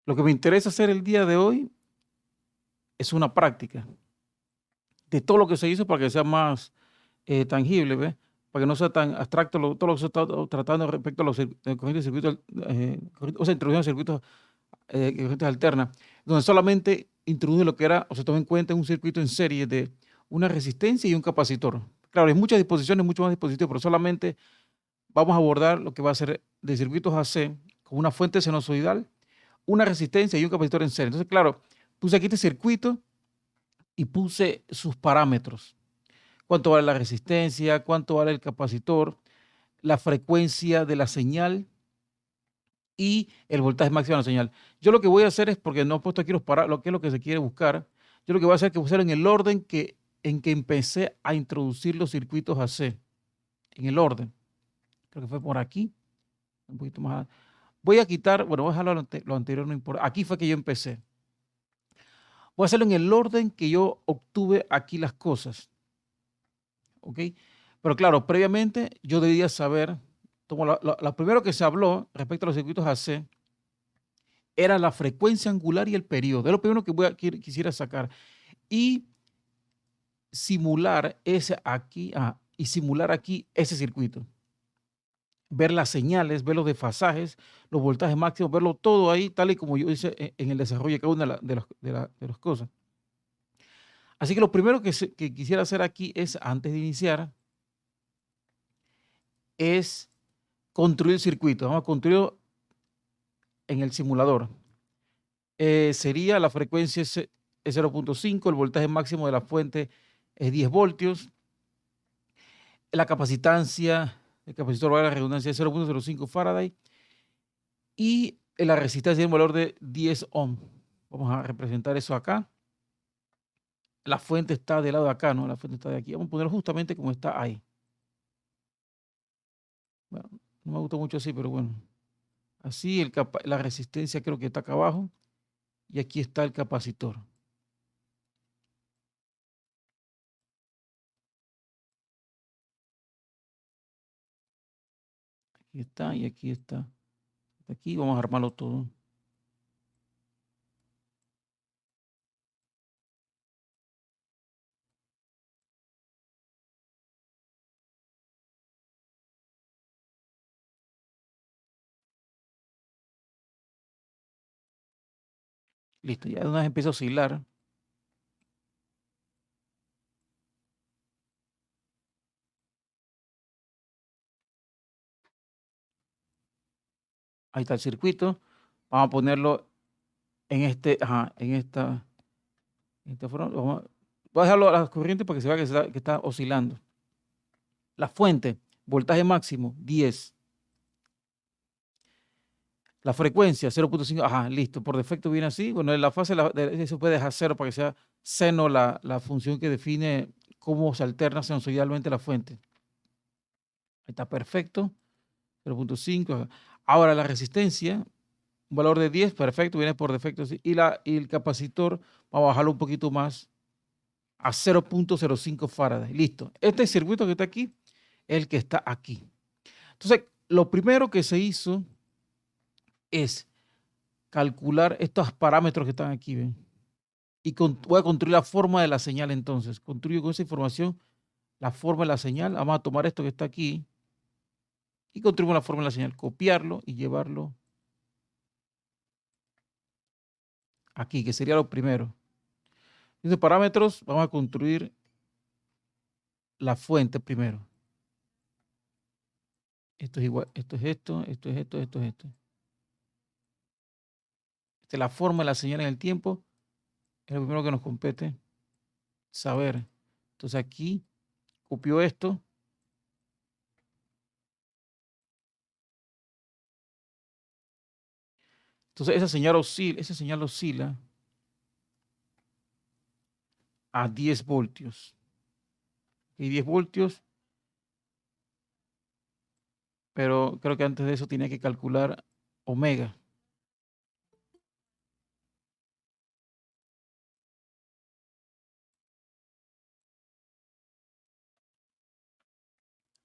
Lo que me interesa hacer el día de hoy es una práctica de todo lo que se hizo para que sea más tangible, ¿ves? Para que no sea tan abstracto todo lo que se está tratando respecto a los corrientes de circuitos, o sea, introducción de circuitos, corrientes alternas, donde solamente introduce lo que era, o se toma en cuenta un circuito en serie de una resistencia y un capacitor. Claro, hay muchas disposiciones, mucho más dispositivos, pero solamente vamos a abordar lo que va a ser de circuitos AC con una fuente sinusoidal, una resistencia y un capacitor en serie. Entonces, claro, puse aquí este circuito y puse sus parámetros. Cuánto vale la resistencia, cuánto vale el capacitor, la frecuencia de la señal y el voltaje máximo de la señal. Yo lo que voy a hacer es, porque no he puesto aquí los parámetros, lo que es lo que se quiere buscar, yo lo que voy a hacer es que voy a hacer en el orden en que empecé a introducir los circuitos AC, en el orden. Creo que fue por aquí, un poquito más. Voy a quitar, bueno, voy a dejarlo lo anterior, no importa. Aquí fue que yo empecé. Voy a hacerlo en el orden que yo obtuve aquí las cosas, ¿ok? Pero claro, previamente yo debía saber, como lo primero que se habló respecto a los circuitos AC era la frecuencia angular y el periodo. Es lo primero que quisiera sacar. Y simular ese aquí, y simular aquí ese circuito. Ver las señales, ver los desfasajes, los voltajes máximos, verlo todo ahí, tal y como yo hice en el desarrollo de cada una de las cosas. Así que lo primero que quisiera hacer aquí es, antes de iniciar, es construir el circuito. Vamos a construirlo en el simulador. Sería la frecuencia es 0.5, el voltaje máximo de la fuente es 10 voltios, la capacitancia, el capacitor, valga la redundancia, es 0.05 Faraday y la resistencia tiene un valor de 10 ohm. Vamos a representar eso acá. La fuente está del lado de acá, ¿no? La fuente está de aquí. Vamos a ponerlo justamente como está ahí. Bueno, no me gusta mucho así, pero bueno. Así la resistencia creo que está acá abajo y aquí está el capacitor. Aquí está y aquí está. Aquí vamos a armarlo todo. Listo, ya de una vez empieza a oscilar. Ahí está el circuito. Vamos a ponerlo en esta forma. Voy a dejarlo a la corriente para que se vea que está oscilando. La fuente, voltaje máximo, 10. La frecuencia, 0.5. Ajá, listo. Por defecto viene así. Bueno, en la fase se puede dejar 0 para que sea seno la función que define cómo se alterna sinusoidalmente la fuente. Ahí está perfecto. 0.5. Ahora la resistencia, un valor de 10, perfecto, viene por defecto. ¿Sí? Y el capacitor, vamos a bajarlo un poquito más a 0.05 Faraday. Listo. Este circuito que está aquí es el que está aquí. Entonces, lo primero que se hizo es calcular estos parámetros que están aquí, ¿ven? Y voy a construir la forma de la señal entonces. Construyo con esa información la forma de la señal. Vamos a tomar esto que está aquí y construimos la forma de la señal. Copiarlo y llevarlo aquí, que sería lo primero. Estos parámetros, vamos a construir la fuente primero. Esto es igual, esto es esto, esto es esto, esto es esto. Esta es la forma de la señal en el tiempo. Es lo primero que nos compete saber. Entonces aquí copio esto. Entonces esa señal oscila a 10 voltios. Y 10 voltios, pero creo que antes de eso tenía que calcular omega.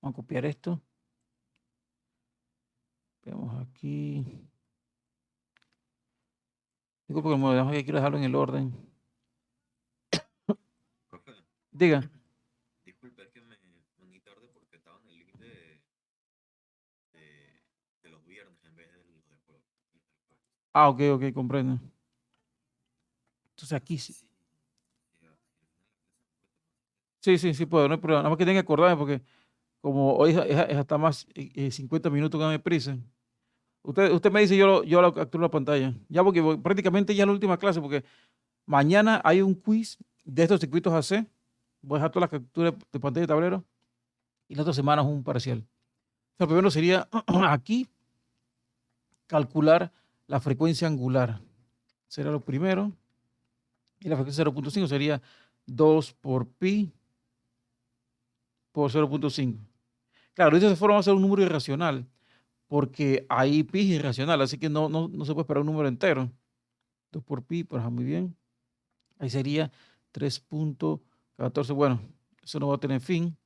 Vamos a copiar esto. Veamos aquí. Disculpe que me que quiero dejarlo en el orden. Profe, Diga. disculpe, es que me uní tarde porque estaba en el link de los viernes en vez de los de jueves. Ah, ok, ok, comprendo. Entonces aquí sí. Sí, sí, al final la clase me cuesta más. Sí, puedo, no hay problema. Nada más que tenga que acordarme porque como hoy es hasta más 50 minutos que me prisa. Usted me dice, yo lo capturo la pantalla. Ya porque prácticamente ya es la última clase porque mañana hay un quiz de estos circuitos AC. Voy a dejar todas las capturas de pantalla de tablero y la otra semana es un parcial. O sea, primero sería aquí calcular la frecuencia angular. Será lo primero. Y la frecuencia 0.5 sería 2 por pi por 0.5. Claro, de esa forma va a ser un número irracional, porque ahí pi es irracional, así que no se puede esperar un número entero. 2 por pi, pues muy bien. Ahí sería 3.14. Bueno, eso no va a tener fin.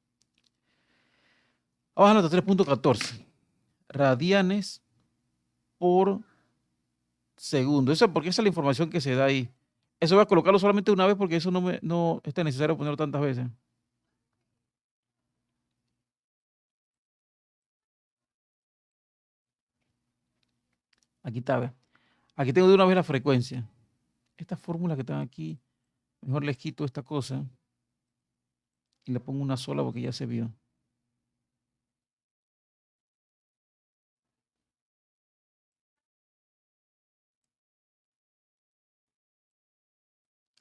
Vamos a anotar 3.14 radianes por segundo. Eso porque esa es la información que se da ahí. Eso voy a colocarlo solamente una vez porque eso no es necesario ponerlo tantas veces. Aquí está, ¿ve? Aquí tengo de una vez la frecuencia. Estas fórmulas que están aquí, mejor les quito esta cosa y le pongo una sola porque ya se vio.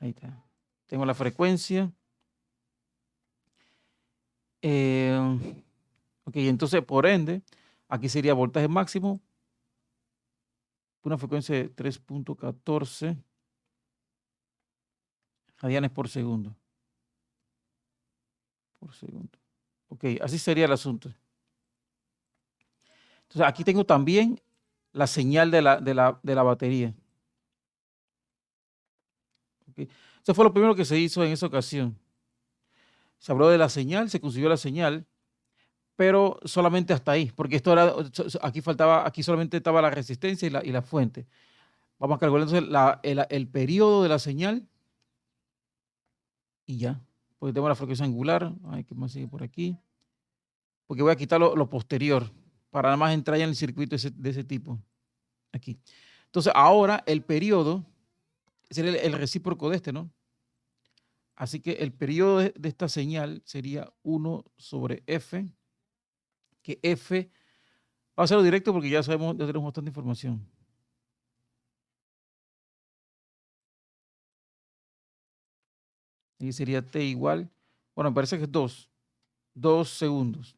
Ahí está. Tengo la frecuencia. Ok, entonces por ende, aquí sería voltaje máximo, una frecuencia de 3.14 radianes por segundo. Por segundo. Ok, así sería el asunto. Entonces aquí tengo también la señal de la batería. Okay. Eso fue lo primero que se hizo en esa ocasión. Se habló de la señal, se consiguió la señal, pero solamente hasta ahí, porque esto era, aquí faltaba, aquí solamente estaba la resistencia y la fuente. Vamos a calcular entonces el periodo de la señal y ya. Porque tengo la frecuencia angular. Ay, ¿qué más sigue por aquí? Porque voy a quitar lo posterior para nada más entrar ya en el circuito de ese tipo. Aquí. Entonces, ahora el periodo sería el recíproco de este, ¿no? Así que el periodo de esta señal sería 1 sobre F, que F, va a hacerlo directo porque ya sabemos, ya tenemos bastante información. Y sería T igual, bueno, me parece que es 2 segundos.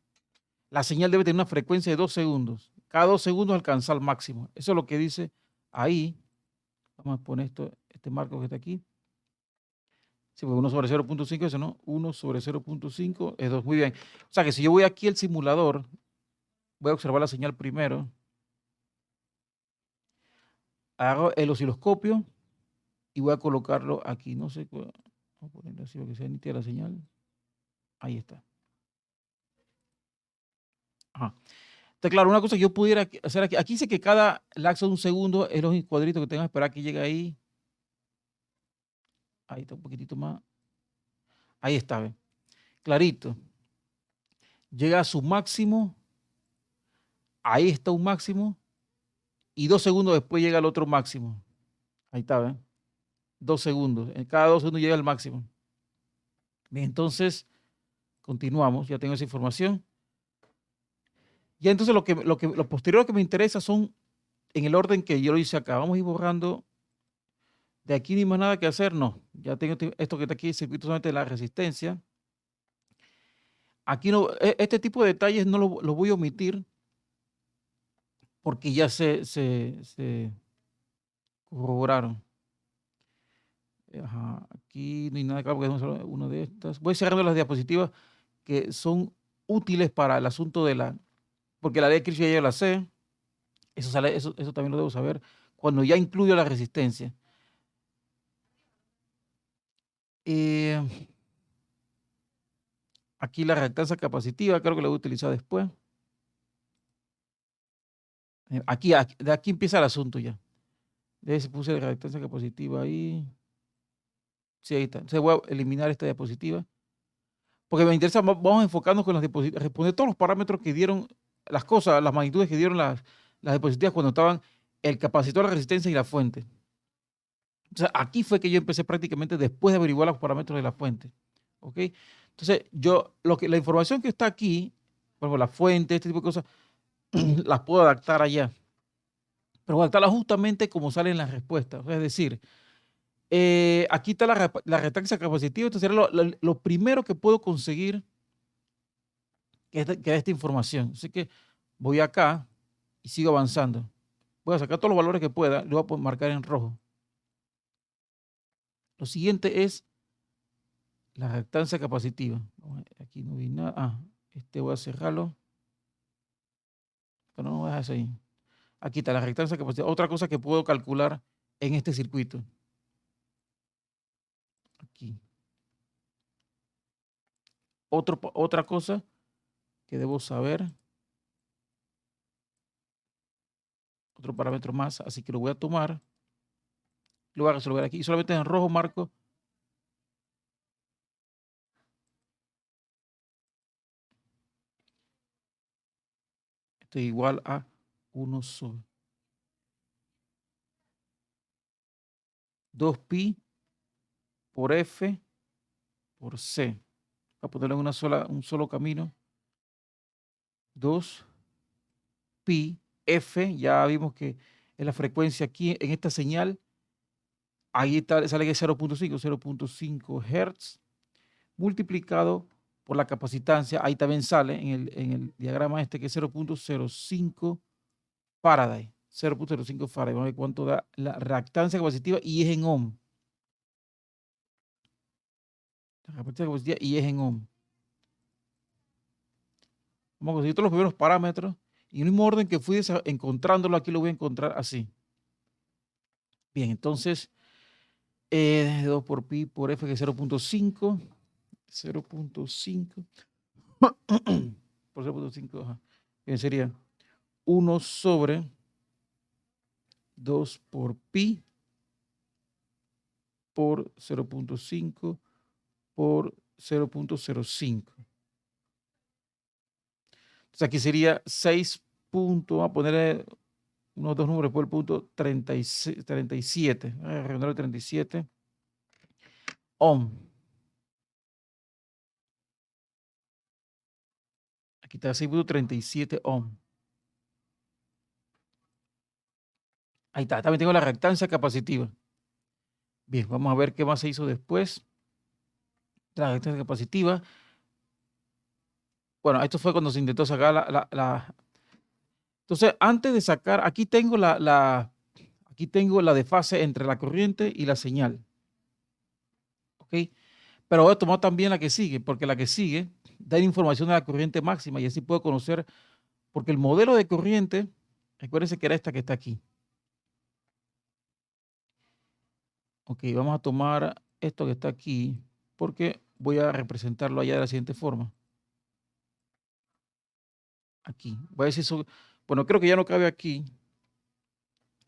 La señal debe tener una frecuencia de 2 segundos. Cada 2 segundos alcanza el máximo. Eso es lo que dice ahí. Vamos a poner este marco que está aquí. Sí, pues 1 sobre 0.5, eso no. 1 sobre 0.5 es 2. Muy bien. O sea que si yo voy aquí al simulador, voy a observar la señal primero. Hago el osciloscopio y voy a colocarlo aquí. No sé, vamos a ponerlo así para que sea nítida la señal. Ahí está. Ajá. Está claro, una cosa que yo pudiera hacer aquí. Aquí dice que cada lapso de un segundo es los cuadritos que tengo que esperar que llegue ahí. Ahí está un poquitito más. Ahí está, ¿ve? Clarito. Llega a su máximo. Ahí está un máximo. Y 2 segundos después llega el otro máximo. Ahí está, ¿ve? 2 segundos. En cada 2 segundos llega el máximo. Bien, entonces continuamos. Ya tengo esa información. Ya entonces lo posterior que me interesa son en el orden que yo lo hice acá. Vamos a ir borrando. De aquí ni más nada que hacer. No. Ya tengo esto que está aquí, el circuito solamente de la resistencia. Aquí no, este tipo de detalles no lo voy a omitir porque ya se corroboraron. Ajá, aquí no hay nada claro porque es una de estas. Voy cerrando las diapositivas que son útiles para el asunto porque la ley de Kirchhoff ya yo la sé, eso también lo debo saber, cuando ya incluyo la resistencia. Eh, Aquí la reactancia capacitiva, creo que la voy a utilizar después. De aquí empieza el asunto ya. Si puse la reactancia capacitiva ahí. Sí, ahí está. Entonces voy a eliminar esta diapositiva. Porque me interesa, vamos a enfocarnos con las diapositivas, responder todos los parámetros que dieron, las cosas, las magnitudes que dieron las diapositivas cuando estaban el capacitor, la resistencia y la fuente. O sea, aquí fue que yo empecé prácticamente después de averiguar los parámetros de la fuente. ¿Ok? Entonces, la información que está aquí, por ejemplo, la fuente, este tipo de cosas, las puedo adaptar allá. Pero adaptarlas justamente como salen las respuestas. O sea, es decir, aquí está la reactancia capacitiva. Esto sería lo primero que puedo conseguir que es esta información. Así que voy acá y sigo avanzando. Voy a sacar todos los valores que pueda. Lo voy a marcar en rojo. Lo siguiente es la reactancia capacitiva. Aquí no vi nada. Voy a cerrarlo. Pero no voy a dejar eso ahí. Aquí está la reactancia capacitiva. Otra cosa que puedo calcular en este circuito. Aquí. Otra cosa que debo saber. Otro parámetro más. Así que lo voy a tomar. Lo voy a resolver aquí. Y solamente en rojo marco. Esto es igual a 1 sobre 2pi por F por C. Voy a ponerlo en un solo camino. 2pi F, ya vimos que es la frecuencia aquí en esta señal. Ahí está, sale que es 0.5 Hz multiplicado por la capacitancia. Ahí también sale en el diagrama que es 0.05 Faraday. 0.05 Faraday. Vamos a ver cuánto da la reactancia capacitiva y es en ohm. La reactancia capacitiva y es en ohm. Vamos a conseguir todos los primeros parámetros y en el mismo orden que fui encontrándolo, aquí lo voy a encontrar así. Bien, entonces, 2 por pi por F que es 0.5. 0.5 por 0.5, bien, sería 1 sobre 2 por pi por 0.5 por 0.05. Entonces aquí sería 6 puntos, vamos a ponerle unos dos números por el punto 37, redondar el 37 ohm. Aquí está 6.37 ohm. Ahí está, también tengo la reactancia capacitiva. Bien, vamos a ver qué más se hizo después. La reactancia capacitiva. Bueno, esto fue cuando se intentó sacar Entonces, antes de sacar, aquí tengo aquí tengo la desfase entre la corriente y la señal. ¿Ok? Pero voy a tomar también la que sigue, porque la que sigue da información de la corriente máxima y así puedo conocer, porque el modelo de corriente, recuérdense que era esta que está aquí. Ok, vamos a tomar esto que está aquí, porque voy a representarlo allá de la siguiente forma. Aquí. Voy a decir eso. Bueno, creo que ya no cabe aquí.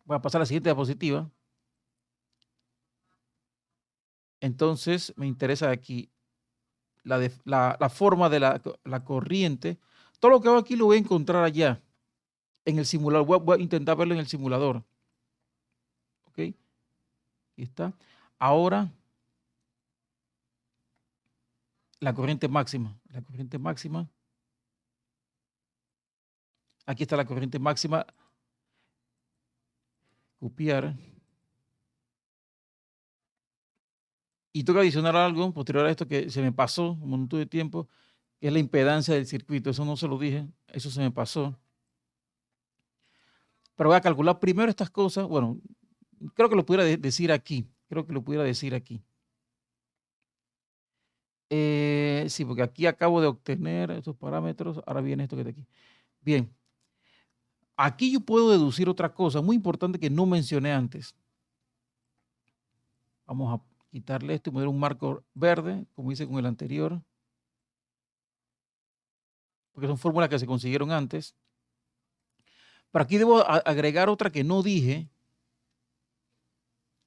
Voy a pasar a la siguiente diapositiva. Entonces, me interesa aquí la forma de la corriente. Todo lo que hago aquí lo voy a encontrar allá en el simulador. Voy a intentar verlo en el simulador. ¿Ok? Aquí está. Ahora, la corriente máxima. La corriente máxima. Aquí está la corriente máxima. Copiar. Y tengo que adicionar algo posterior a esto que se me pasó un montón de tiempo, que es la impedancia del circuito. Eso no se lo dije, eso se me pasó. Pero voy a calcular primero estas cosas. Bueno, creo que lo pudiera decir aquí. Creo que lo pudiera decir aquí. Sí, porque aquí acabo de obtener estos parámetros. Ahora viene esto que está aquí. Bien. Aquí yo puedo deducir otra cosa muy importante que no mencioné antes. Vamos a quitarle esto y poner un marco verde, como hice con el anterior. Porque son fórmulas que se consiguieron antes. Pero aquí debo agregar otra que no dije,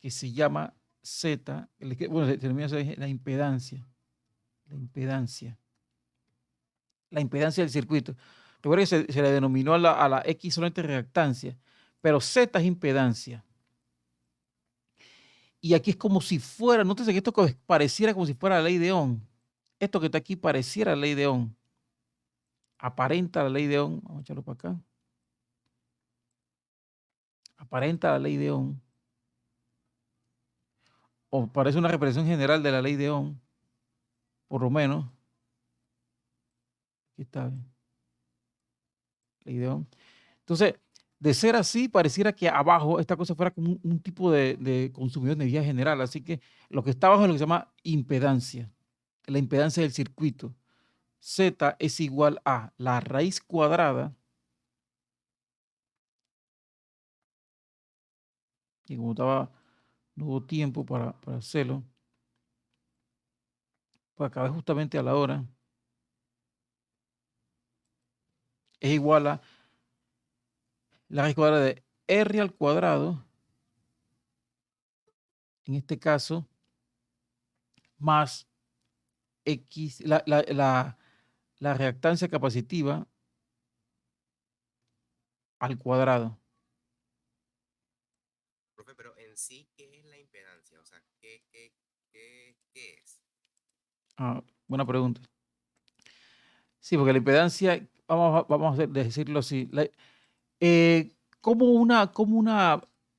que se llama Z, bueno, se denomina la impedancia. La impedancia del circuito. Recuerda que se le denominó a la X solamente reactancia, pero Z es impedancia. Y aquí es como si fuera, nótese que esto pareciera como si fuera la ley de Ohm. Esto que está aquí pareciera la ley de Ohm. Aparenta la ley de Ohm. Vamos a echarlo para acá. Aparenta la ley de Ohm. O parece una representación general de la ley de Ohm. Por lo menos. Aquí está. Ley de Ohm. Entonces, de ser así, pareciera que abajo esta cosa fuera como un tipo de consumidor de energía general. Así que lo que está abajo es lo que se llama impedancia. La impedancia del circuito. Z es igual a la raíz cuadrada. Y como no hubo tiempo para hacerlo, pues acabé justamente a la hora. Es igual a la raíz cuadrada de R al cuadrado, en este caso, más X, la reactancia capacitiva al cuadrado. Profe, pero en sí, ¿qué es la impedancia? O sea, ¿qué es? Buena pregunta. Sí, porque la impedancia, vamos a decirlo así,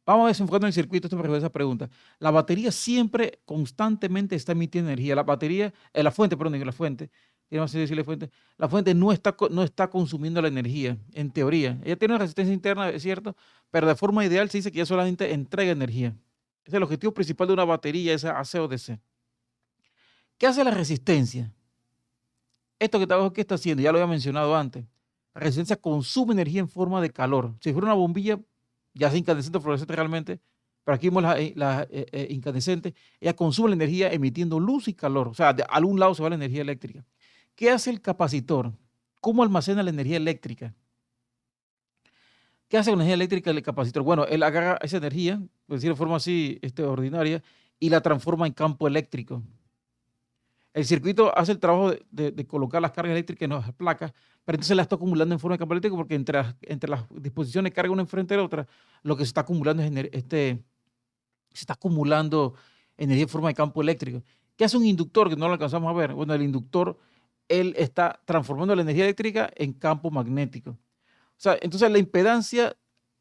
vamos a desenfocar el circuito, esto me refiero a esa pregunta. La batería siempre, constantemente está emitiendo energía. La batería, la fuente, perdón, digo la fuente, quiero así decirle fuente, la fuente no está consumiendo la energía, en teoría. Ella tiene una resistencia interna, es cierto, pero de forma ideal se dice que ella solamente entrega energía. Ese es el objetivo principal de una batería, es AC o DC. ¿Qué hace la resistencia? Esto que está abajo, ¿qué está haciendo? Ya lo había mencionado antes. La resistencia consume energía en forma de calor. Si fuera una bombilla, ya sea incandescente o fluorescente realmente, pero aquí vemos la incandescente, ella consume la energía emitiendo luz y calor. O sea, de algún lado se va la energía eléctrica. ¿Qué hace el capacitor? ¿Cómo almacena la energía eléctrica? ¿Qué hace con la energía eléctrica el capacitor? Bueno, él agarra esa energía, por decirlo de forma así ordinaria, y la transforma en campo eléctrico. El circuito hace el trabajo de colocar las cargas eléctricas en las placas, pero entonces la está acumulando en forma de campo eléctrico porque entre las disposiciones de carga una enfrente de la otra, lo que se está acumulando es se está acumulando energía en forma de campo eléctrico. ¿Qué hace un inductor que no lo alcanzamos a ver? Bueno, el inductor, él está transformando la energía eléctrica en campo magnético. O sea, entonces la impedancia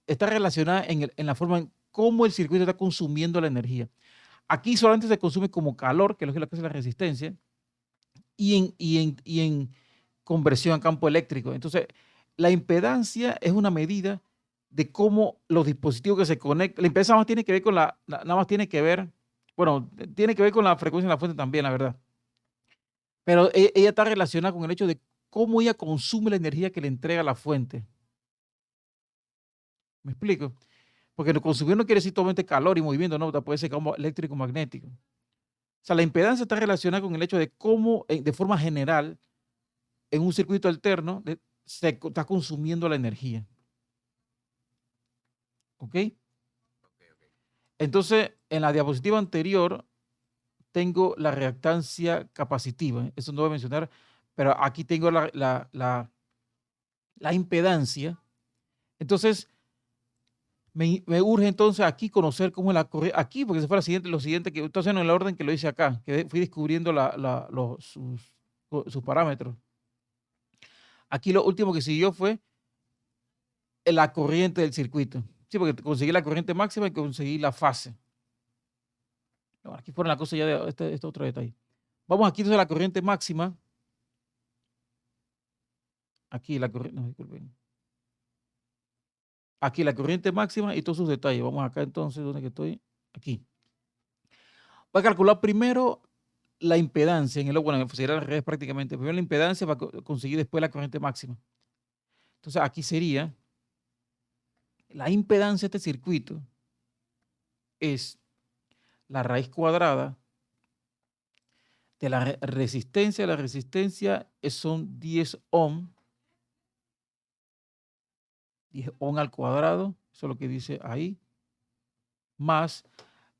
está relacionada en la forma en cómo el circuito está consumiendo la energía. Aquí solamente se consume como calor, que es lo que hace la resistencia, y en conversión a campo eléctrico. Entonces, la impedancia es una medida de cómo los dispositivos que se conectan, la impedancia nada más tiene que ver con nada más tiene que ver, bueno, tiene que ver con la frecuencia de la fuente también, la verdad. Pero ella está relacionada con el hecho de cómo ella consume la energía que le entrega la fuente. ¿Me explico? Porque consumir no quiere decir solamente calor y movimiento, no, puede ser como eléctrico magnético. O sea, la impedancia está relacionada con el hecho de cómo, de forma general, en un circuito alterno, está consumiendo la energía. ¿Ok? Ok. Entonces, en la diapositiva anterior tengo la reactancia capacitiva. Eso no voy a mencionar, pero aquí tengo la impedancia. Entonces, me urge entonces aquí conocer cómo es la corriente. Aquí, porque se fue lo siguiente que estoy haciendo en el orden que lo hice acá, que fui descubriendo sus parámetros. Aquí lo último que siguió fue la corriente del circuito. Sí, porque conseguí la corriente máxima y conseguí la fase. No, aquí fueron las cosas ya de este otro detalle. Vamos aquí entonces a la corriente máxima. Aquí la corriente, no, disculpen. Aquí la corriente máxima y todos sus detalles. Vamos acá entonces, ¿dónde que estoy? Aquí. Voy a calcular primero la impedancia bueno, sería al revés prácticamente. Primero la impedancia para conseguir después la corriente máxima. Entonces aquí sería la impedancia de este circuito es la raíz cuadrada de la resistencia. La resistencia son 10 ohm. 10 ohm al cuadrado. Eso es lo que dice ahí. Más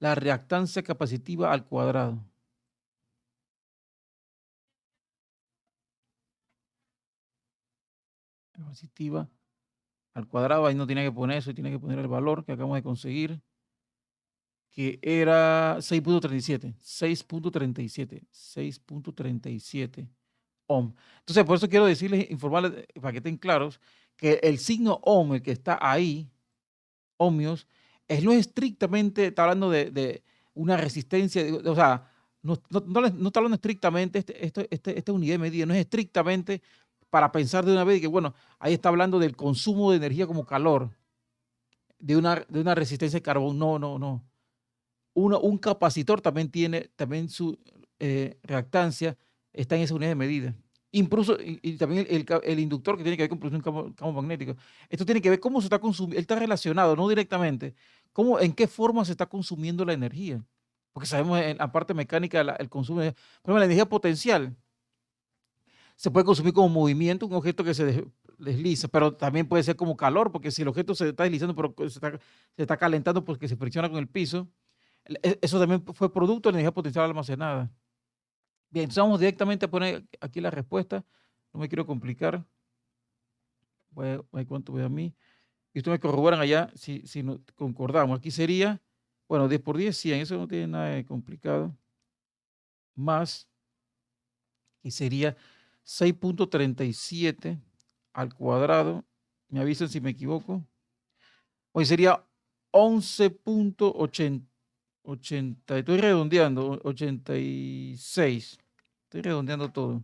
la reactancia capacitiva al cuadrado. Capacitiva al cuadrado, ahí no tiene que poner eso, tiene que poner el valor que acabamos de conseguir, que era 6.37, 6.37, 6.37 ohm. Entonces, por eso quiero decirles, informarles, para que estén claros, que el signo ohm, el que está ahí, ohmios, no es estrictamente, está hablando de una resistencia, o sea, no está hablando estrictamente, esta unidad de medida no es estrictamente para pensar de una vez que, bueno, ahí está hablando del consumo de energía como calor, de una resistencia de carbón. No, no, no. Un capacitor también tiene, también su reactancia está en esa unidad de medida. Incluso, y también el inductor que tiene que ver con producir un campo magnético. Esto tiene que ver cómo se está consumiendo, está relacionado, no directamente, en qué forma se está consumiendo la energía. Porque sabemos en la parte mecánica el consumo, por ejemplo, la energía potencial se puede consumir como movimiento, un objeto que se desliza, pero también puede ser como calor, porque si el objeto se está deslizando, pero se está calentando porque se fricciona con el piso, eso también fue producto de la energía potencial almacenada. Bien, entonces vamos directamente a poner aquí la respuesta. No me quiero complicar. Voy a ver cuánto voy a mí. Y ustedes me corroboran allá si no, concordamos. Aquí sería, bueno, 10 por 10, 100. Eso no tiene nada de complicado. Más, y sería 6.37 al cuadrado. Me avisan si me equivoco. Hoy sería 11.80. Estoy redondeando, 86. Estoy redondeando todo.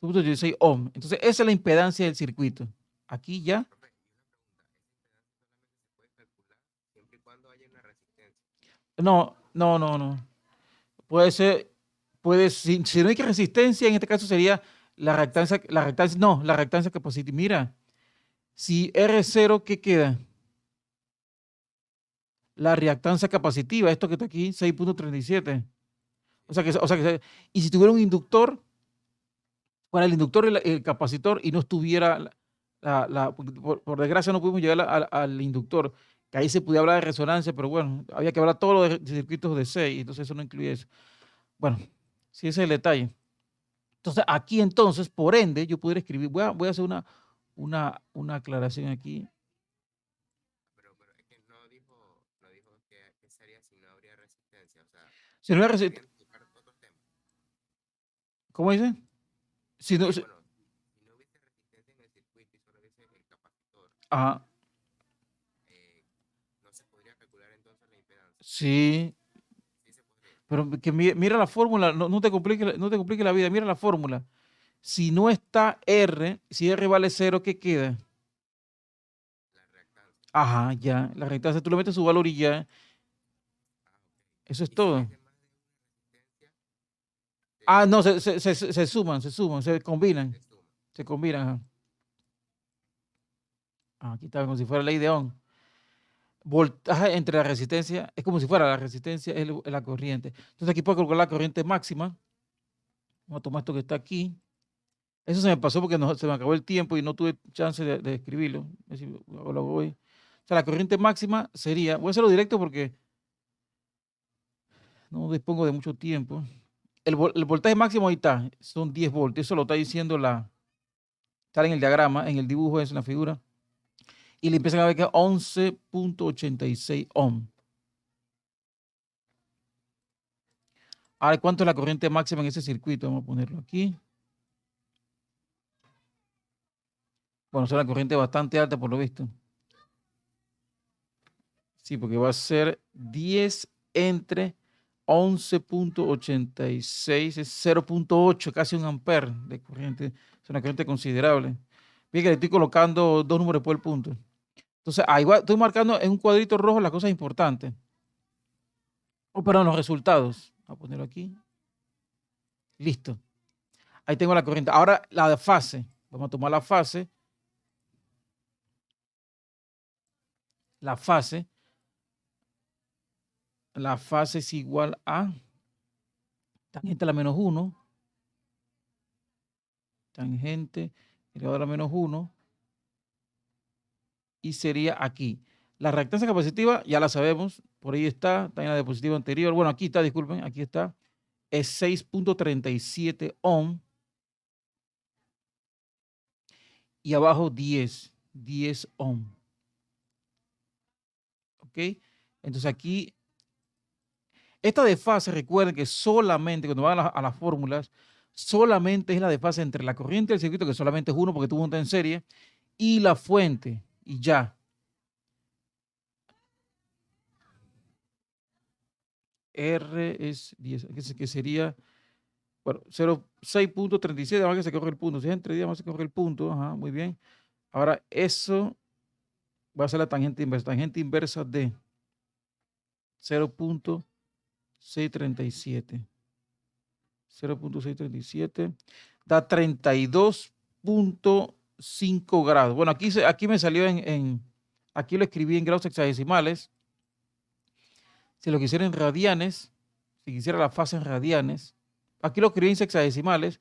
16 ohm. Entonces, esa es la impedancia del circuito. Aquí ya. Profe, y una pregunta, ¿esa impedancia solamente se puede calcular siempre y cuando haya una resistencia? No, no, no, no. Puede ser, si no hay resistencia, en este caso sería la reactancia capacitiva. Mira, si R0, ¿qué queda? La reactancia capacitiva, esto que está aquí, 6.37. Y si tuviera un inductor, fuera el inductor y el capacitor y no estuviera, por desgracia no pudimos llegar al inductor, que ahí se podía hablar de resonancia, pero bueno, había que hablar todo lo de circuitos de 6, entonces eso no incluye eso. Bueno, sí, ese es el detalle. Entonces, aquí entonces, por ende, yo pudiera escribir, voy a hacer una aclaración aquí. Pero es que no dijo qué sería si no habría resistencia. O sea, Si no hubiera podrían tocar otros temas. ¿Cómo dice? Si no, Que bueno, si no hubiese resistencia en el circuito y solo hubiese el capacitor, ajá, no se podría calcular entonces la impedancia. sí, Sí se podría. pero que mira la fórmula, no te complique, no te complique la vida, mira la fórmula. Si no está R, si R vale 0, ¿qué queda? La reactancia. Ajá, ya, la reactancia, tú le metes su valor y ya, Ah, ok. eso es Y si todo. es de más de una resistencia, Ah, no, se, se suman, se combinan, se suma. se combinan. Ajá. Ah, aquí está como si fuera ley de Ohm. Voltaje entre la resistencia, es como si fuera la resistencia, es la corriente. Entonces aquí puedo calcular la corriente máxima. Vamos a tomar esto que está aquí. Eso se me pasó porque se me acabó el tiempo y no tuve chance de escribirlo. A ver si lo voy. O sea, la corriente máxima sería, voy a hacerlo directo porque no dispongo de mucho tiempo. El voltaje máximo ahí está, son 10 voltios. Eso lo está diciendo está en el diagrama, en el dibujo, es en la figura. Y le empiezan a ver que es 11.86 ohm. Ahora, ¿cuánto es la corriente máxima en ese circuito? Vamos a ponerlo aquí. Bueno, es una corriente bastante alta por lo visto. Sí, porque va a ser 10 entre 11.86, es 0.8, casi un amper de corriente. Es una corriente considerable. Bien que le estoy colocando dos números por el punto. Entonces, ahí estoy marcando en un cuadrito rojo las cosas importantes. Oh, perdón, los resultados. Voy a ponerlo aquí. Listo. Ahí tengo la corriente. Ahora la de fase. Vamos a tomar la fase. La fase. La fase es igual a tangente a la menos 1. Tangente elevado a la menos 1. Y sería aquí. La reactancia capacitiva ya la sabemos, por ahí está en la diapositiva anterior. Bueno, aquí está, disculpen, aquí está. Es 6.37 ohm y abajo 10 ohm. ¿Ok? Entonces aquí, esta desfase, recuerden que solamente cuando van a las fórmulas, solamente es la desfase entre la corriente del circuito, que solamente es uno porque tú montas en serie, y la fuente, y ya. R es 10, que sería, bueno, 6.37, además que se corre el punto. Si es entre 10, además se corre el punto. Ajá, muy bien. Ahora, eso va a ser la tangente inversa. Tangente inversa de 0.637. 0.637 da 32.5 grados. Bueno, aquí me salió aquí lo escribí en grados hexadesimales. Si lo quisiera en radianes, si quisiera la fase en radianes, aquí lo escribí en hexadecimales.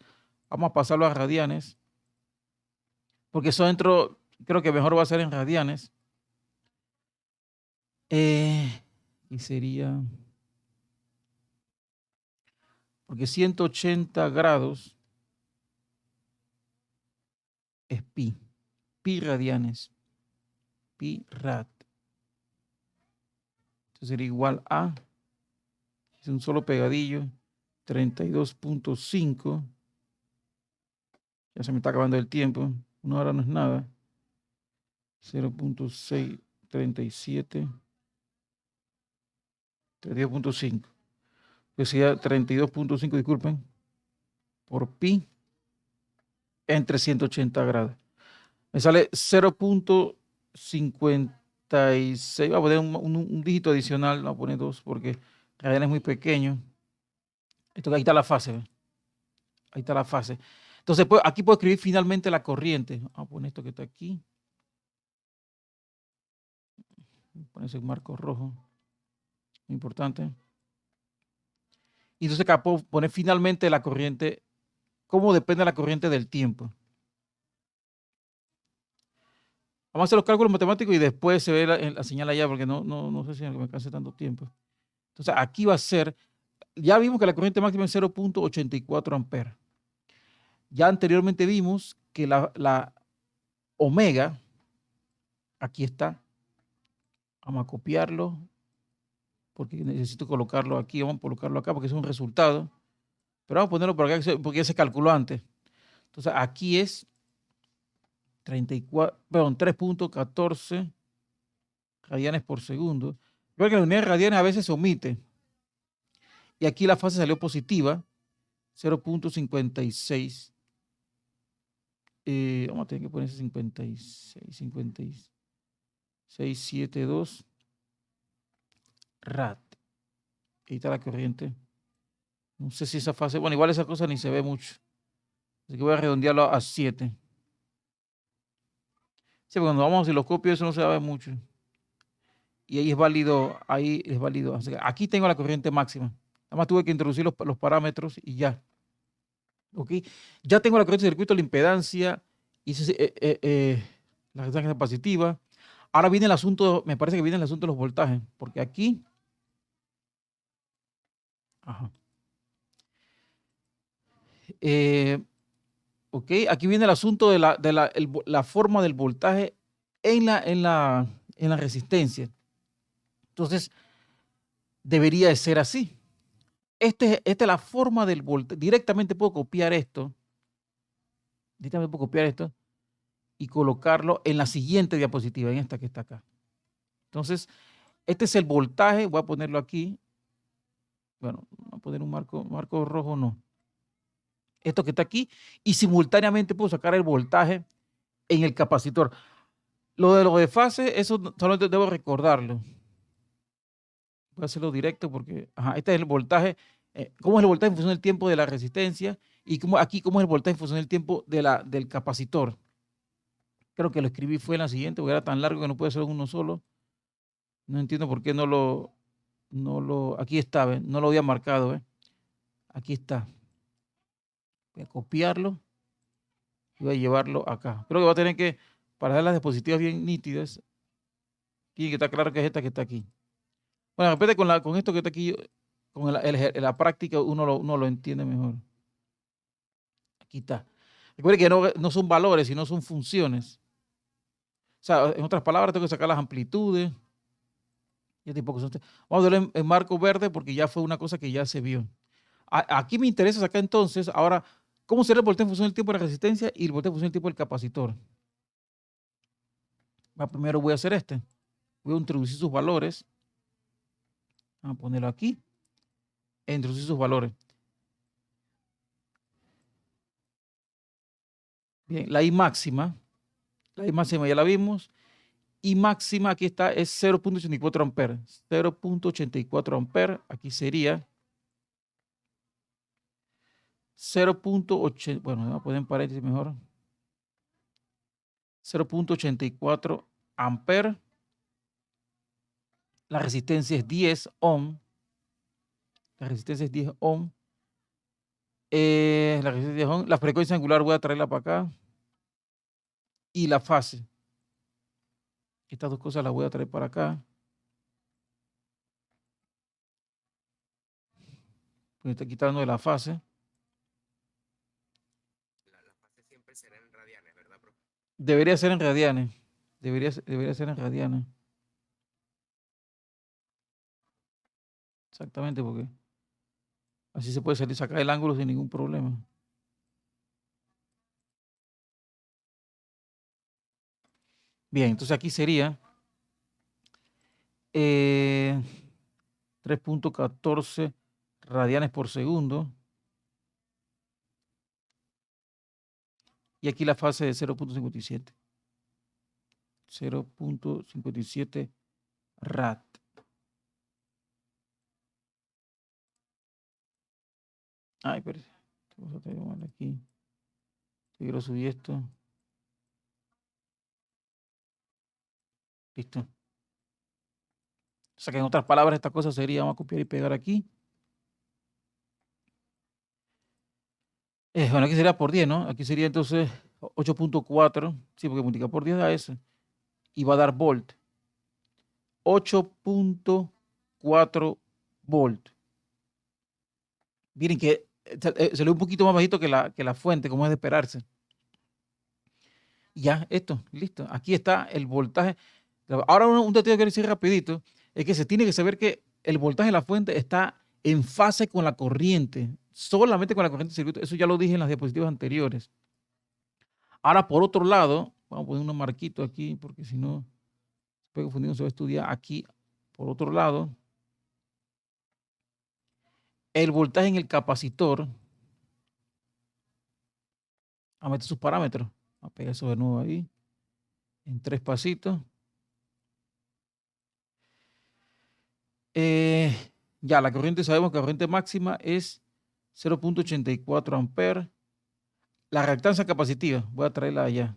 Vamos a pasarlo a radianes, porque eso dentro creo que mejor va a ser en radianes. Y sería, porque 180 grados es pi, pi radianes, pi rad. Entonces sería igual a, es un solo pegadillo, 32.5. Ya se me está acabando el tiempo, 1 hora no es nada. 0.637, 32.5. Decía 32.5, disculpen, por pi entre 180 grados. Me sale 0.56. Voy a poner un dígito adicional, voy a poner 2 porque radian es muy pequeño. Esto ahí está la fase. ¿Ve? Ahí está la fase. Entonces, pues, aquí puedo escribir finalmente la corriente. Vamos a poner esto que está aquí. Poner ese marco rojo. Muy importante. Y entonces acá puedo poner finalmente la corriente. ¿Cómo depende la corriente del tiempo? Vamos a hacer los cálculos matemáticos y después se ve la señal allá, porque no sé si me alcance tanto tiempo. Entonces, aquí va a ser, ya vimos que la corriente máxima es 0.84 amperes. Ya anteriormente vimos que la omega, aquí está, vamos a copiarlo, porque necesito colocarlo aquí, vamos a colocarlo acá, porque es un resultado. Pero vamos a ponerlo por acá, porque ya se calculó antes. Entonces, aquí es 3.14 radianes por segundo. Creo que la unidad de radianes a veces se omite. Y aquí la fase salió positiva, 0.56. Vamos a tener que poner ese 5672 rad. Ahí está la corriente. No sé si esa fase, bueno, igual esa cosa ni se ve mucho. Así que voy a redondearlo a 7. Sí, porque cuando vamos a osciloscopio eso no se ve mucho. Y ahí es válido, Así que aquí tengo la corriente máxima. Nada más tuve que introducir los parámetros y ya. ¿Ok? Ya tengo la corriente de circuito, la impedancia, y la reactancia capacitiva. Ahora viene el asunto, me parece que viene el asunto de los voltajes, porque aquí, ajá. Ok, aquí viene el asunto de la forma del voltaje en la resistencia. Entonces, debería de ser así. Esta es la forma del voltaje. Directamente puedo copiar esto y colocarlo en la siguiente diapositiva, en esta que está acá. Entonces, este es el voltaje, voy a ponerlo aquí. Bueno, voy a poner un marco rojo, no. Esto que está aquí, y simultáneamente puedo sacar el voltaje en el capacitor. Lo de los desfases, eso solamente debo recordarlo. Voy a hacerlo directo porque, este es el voltaje. ¿Cómo es el voltaje en función del tiempo de la resistencia? Y cómo es el voltaje en función del tiempo del capacitor. Creo que lo escribí fue en la siguiente, porque era tan largo que no puede ser uno solo. No entiendo por qué aquí está, ¿ves? No lo había marcado, ¿ves? Aquí está. Voy a copiarlo y voy a llevarlo acá. Creo que va a tener que, para dar las diapositivas bien nítidas, Tiene que estar claro que es esta que está aquí. Bueno, de repente con esto que está aquí, con la práctica uno lo entiende mejor. Aquí está. Recuerde que no son valores, sino son funciones. O sea, en otras palabras, tengo que sacar las amplitudes. Vamos a ver en marco verde porque ya fue una cosa que ya se vio. Aquí me interesa sacar entonces, ahora, ¿cómo será el voltaje en función del tiempo de la resistencia y el voltaje en función del tiempo del capacitor? Primero voy a hacer este. Voy a introducir sus valores. Vamos a ponerlo aquí. E introducir sus valores. Bien, la I máxima ya la vimos. I máxima, aquí está, es 0.84 amperes. 0.84 amperes, aquí sería 0.8, bueno, vamos a poner en paréntesis mejor. 0.84 amperes. La resistencia es 10 ohm. La resistencia es 10 ohm. La resistencia es 10 ohm. La frecuencia angular voy a traerla para acá. Y la fase. Estas dos cosas las voy a traer para acá. Me está quitando de la fase. La fase siempre será en radianes, ¿verdad, profe? Debería ser en radianes. Debería ser en radianes. Exactamente, porque así se puede salir, sacar el ángulo sin ningún problema. Bien, entonces aquí sería 3.14 radianes por segundo. Y aquí la fase de 0.57. 0.57 rad. Ay, pero vamos a tener mal aquí. Quiero subir esto. Listo. O sea que en otras palabras, esta cosa sería, vamos a copiar y pegar aquí. Bueno, aquí sería por 10, ¿no? Aquí sería entonces 8.4. Sí, porque multiplicar por 10 da eso. Y va a dar volt. 8.4 volt. Miren que se lee un poquito más bajito que la fuente, como es de esperarse. Ya, esto, listo. Aquí está el voltaje. Ahora un detalle que quiero decir rapidito es que se tiene que saber que el voltaje de la fuente está en fase con la corriente, solamente con la corriente de circuito. Eso ya lo dije en las diapositivas anteriores. Ahora, por otro lado, vamos a poner unos marquitos aquí, porque si no, se puede confundir, no se va a estudiar aquí. Por otro lado, el voltaje en el capacitor, a meter sus parámetros. A pegar eso de nuevo ahí, en 3 pasitos. Ya, la corriente, sabemos que la corriente máxima es 0.84 amperes. La reactancia capacitiva, voy a traerla allá.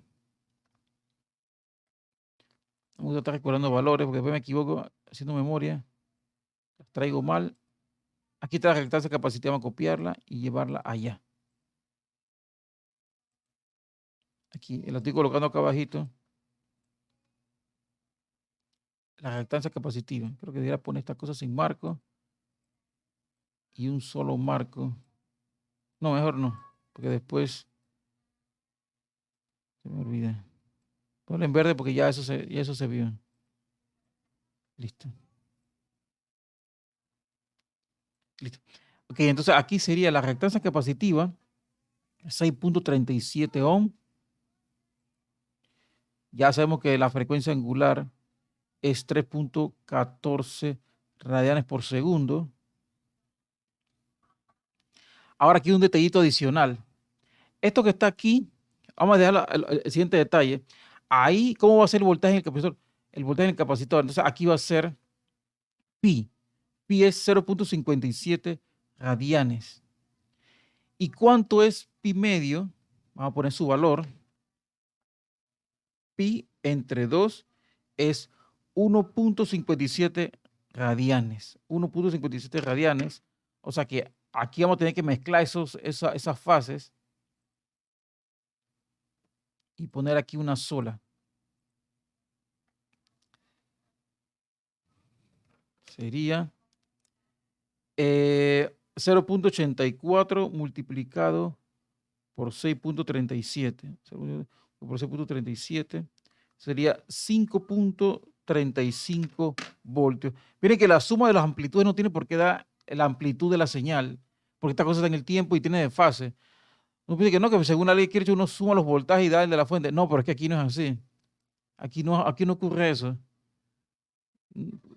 Vamos a estar recordando valores porque después me equivoco haciendo memoria. Las traigo mal. Aquí está la reactancia capacitiva, vamos a copiarla y llevarla allá. Aquí, la estoy colocando acá abajito. La reactancia capacitiva. Creo que debería poner estas cosas sin marco. Y un solo marco. No, mejor no, porque después se me olvida. Ponlo en verde porque ya eso se vio. Listo. Listo. Ok, entonces aquí sería la reactancia capacitiva, 6.37 ohm. Ya sabemos que la frecuencia angular es 3.14 radianes por segundo. Ahora aquí un detallito adicional. Esto que está aquí, vamos a dejar el siguiente detalle. Ahí, ¿cómo va a ser el voltaje en el capacitor? El voltaje en el capacitor. Entonces aquí va a ser pi. Pi es 0.57 radianes. ¿Y cuánto es pi medio? Vamos a poner su valor. Pi entre 2 es 1.57 radianes. 1.57 radianes. O sea que aquí vamos a tener que mezclar esas fases y poner aquí una sola. sería 0.84 multiplicado por 6.37. Por 6.37 sería 5.35 voltios. Miren que la suma de las amplitudes no tiene por qué dar la amplitud de la señal, porque esta cosa está en el tiempo y tiene desfase. No piense que no, que según la ley de Kirchhoff uno suma los voltajes y da el de la fuente. No, pero es que aquí no es así. Aquí no ocurre eso.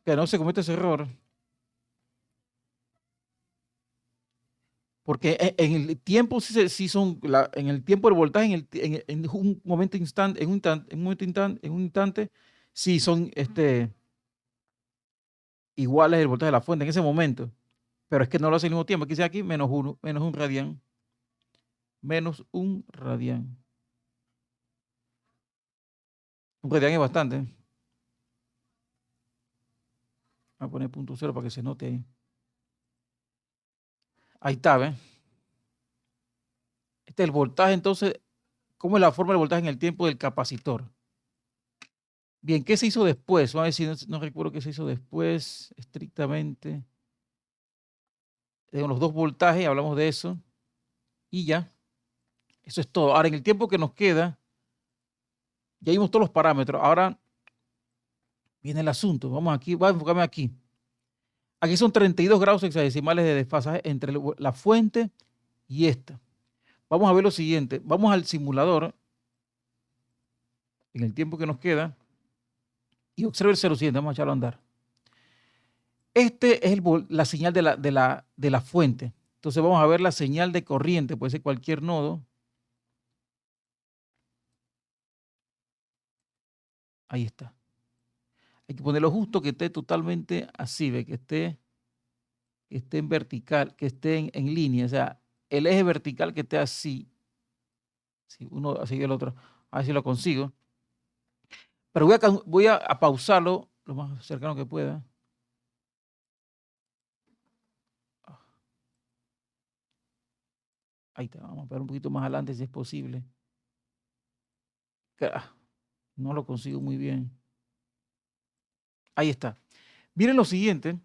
Que no se comete ese error. Porque en el tiempo sí son, en el tiempo del voltaje, en un momento instante, en un instante, sí son iguales el voltaje de la fuente en ese momento. Pero es que no lo hace al mismo tiempo. Aquí dice aquí menos 1, menos 1 radián. Menos 1 radián. Un radián es bastante. Voy a poner punto cero para que se note ahí. Ahí está, ¿ves? Este es el voltaje, entonces, ¿cómo es la forma del voltaje en el tiempo del capacitor? Bien, ¿qué se hizo después? Vamos a ver si no recuerdo qué se hizo después, estrictamente. De los 2 voltajes, hablamos de eso. Y ya, eso es todo. Ahora, en el tiempo que nos queda, ya vimos todos los parámetros. Ahora viene el asunto. Vamos aquí, voy a enfocarme aquí. Aquí son 32 grados hexadecimales de desfasaje entre la fuente y esta. Vamos a ver lo siguiente. Vamos al simulador, en el tiempo que nos queda, y observe el 0,7. Vamos a echarlo a andar. Este es la señal de la fuente. Entonces vamos a ver la señal de corriente, puede ser cualquier nodo. Ahí está. Hay que ponerlo justo, que esté totalmente así, ¿ve? Que esté en vertical, que esté en línea. O sea, el eje vertical que esté así. Si uno así y el otro. A ver si lo consigo. Pero voy a pausarlo lo más cercano que pueda. Ahí está. Vamos a ver un poquito más adelante si es posible. No lo consigo muy bien. Ahí está. Miren lo siguiente.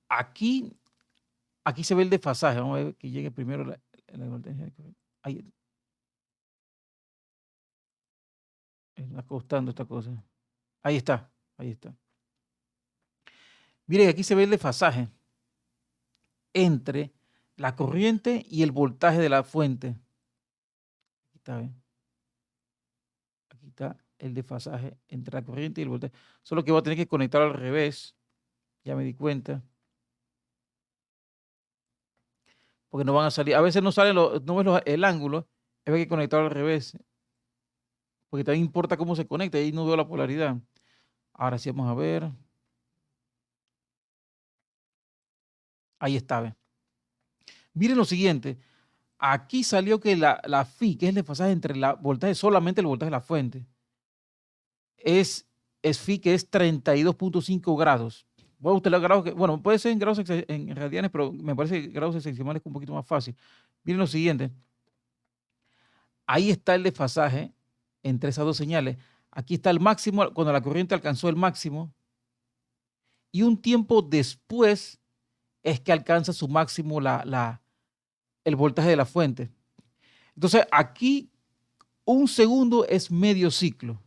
Aquí se ve el desfasaje. Vamos a ver que llegue primero la voltaje. Ahí está costando esta cosa. Ahí está. Ahí está. Miren, aquí se ve el desfasaje entre la corriente y el voltaje de la fuente. Aquí está, ¿ven? Aquí está el desfasaje entre la corriente y el voltaje. Solo que voy a tener que conectar al revés. Ya me di cuenta. Porque no van a salir. A veces no salen no ves el ángulo. Hay que conectar al revés. Porque también importa cómo se conecta. Ahí no veo la polaridad. Ahora sí vamos a ver. Ahí está, ¿ven? Miren lo siguiente. Aquí salió que la phi, que es el desfasaje entre la voltaje, solamente el voltaje de la fuente, es phi, que es 32.5 grados. Voy a usar los grados, bueno, puede ser en grados en radianes, pero me parece que grados hexadecimales es un poquito más fácil. Miren lo siguiente. Ahí está el desfasaje entre esas dos señales. Aquí está el máximo, cuando la corriente alcanzó el máximo, y un tiempo después es que alcanza su máximo el voltaje de la fuente. Entonces, aquí un segundo es medio ciclo.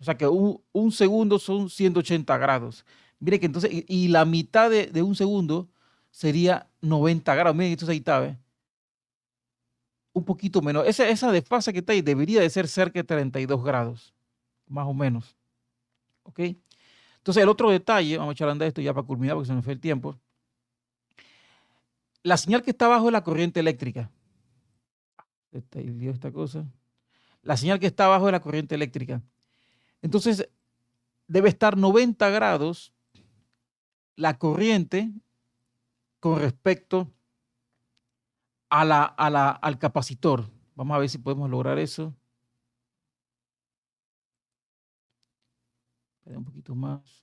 O sea que un segundo son 180 grados. Mire que entonces, y la mitad de un segundo sería 90 grados. Miren, entonces ahí está, ¿ves? Un poquito menos. Esa desfase que está ahí debería de ser cerca de 32 grados, más o menos. ¿Ok? Entonces, el otro detalle, vamos a echar a andar esto ya para culminar porque se me fue el tiempo. La señal que está abajo es la corriente eléctrica. Esta cosa. La señal que está abajo es la corriente eléctrica. Entonces, debe estar 90 grados la corriente con respecto al capacitor. Vamos a ver si podemos lograr eso. Espera un poquito más.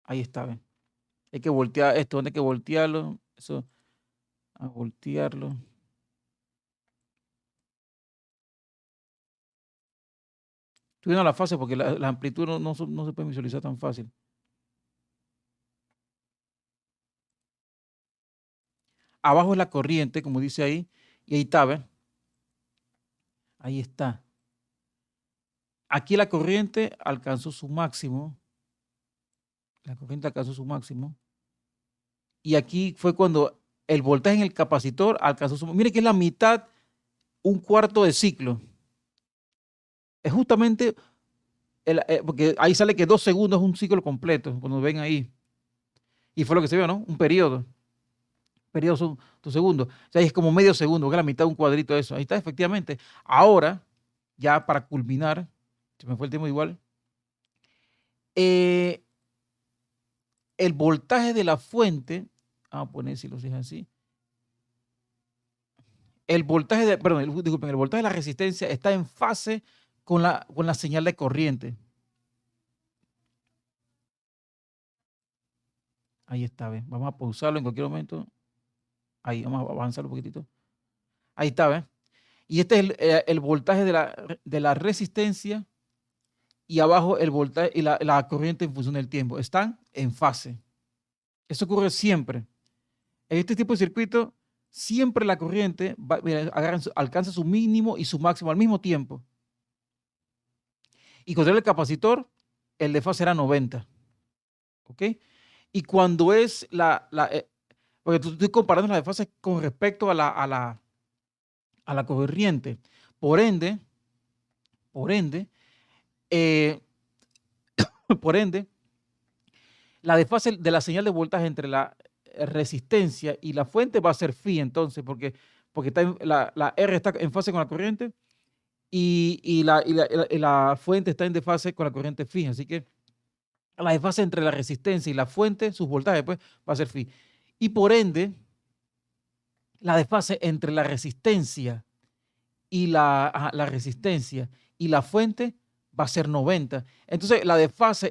Ahí está, ¿ven? Hay que voltear esto, hay que voltearlo. Eso, a voltearlo. Estoy viendo la fase porque la amplitud no se puede visualizar tan fácil. Abajo es la corriente, como dice ahí, y ahí está, ¿ves? Ahí está. Aquí la corriente alcanzó su máximo. La corriente alcanzó su máximo. Y aquí fue cuando el voltaje en el capacitor alcanzó su... Mire que es la mitad, un cuarto de ciclo. Es justamente, porque ahí sale que 2 segundos es un ciclo completo, cuando ven ahí. Y fue lo que se vio, ¿no? Un periodo. Periodos son 2 segundos. O sea, es como medio segundo, porque es la mitad de un cuadrito de eso. Ahí está, efectivamente. Ahora, ya para culminar, se me fue el tiempo igual, el voltaje de la fuente, vamos a poner si lo dejan así, el voltaje de, perdón, disculpen, el voltaje de la resistencia está en fase con la señal de corriente. Ahí está, ¿ves? Vamos a pausarlo en cualquier momento. Ahí, vamos a avanzar un poquitito. Ahí está, ¿ves? Y este es el voltaje de la resistencia y abajo el voltaje y la corriente en función del tiempo. Están en fase. Eso ocurre siempre. En este tipo de circuito, siempre la corriente mira, alcanza su mínimo y su máximo al mismo tiempo. Y cuando era el capacitor, el desfase era 90. ¿Ok? Y cuando es porque estoy comparando la desfase con respecto a la corriente. Por ende, eh, por ende, la desfase de la señal de voltaje entre la resistencia y la fuente va a ser phi entonces, porque está la R está en fase con la corriente y la fuente está en desfase con la corriente phi. Así que la desfase entre la resistencia y la fuente, sus voltajes, pues, va a ser phi. Y por ende, la desfase entre la resistencia y la resistencia y la fuente va a ser 90. Entonces, la desfase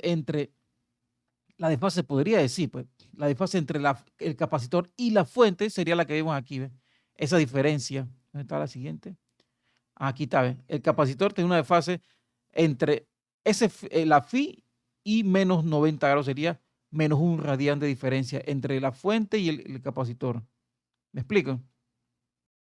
podría decir, pues, la desfase entre el capacitor y la fuente sería la que vemos aquí, ¿ves? Esa diferencia. ¿Dónde está la siguiente? Aquí está, ¿ves? El capacitor tiene una desfase entre la phi y menos 90 grados, sería menos 1 radián de diferencia entre la fuente y el capacitor. ¿Me explico?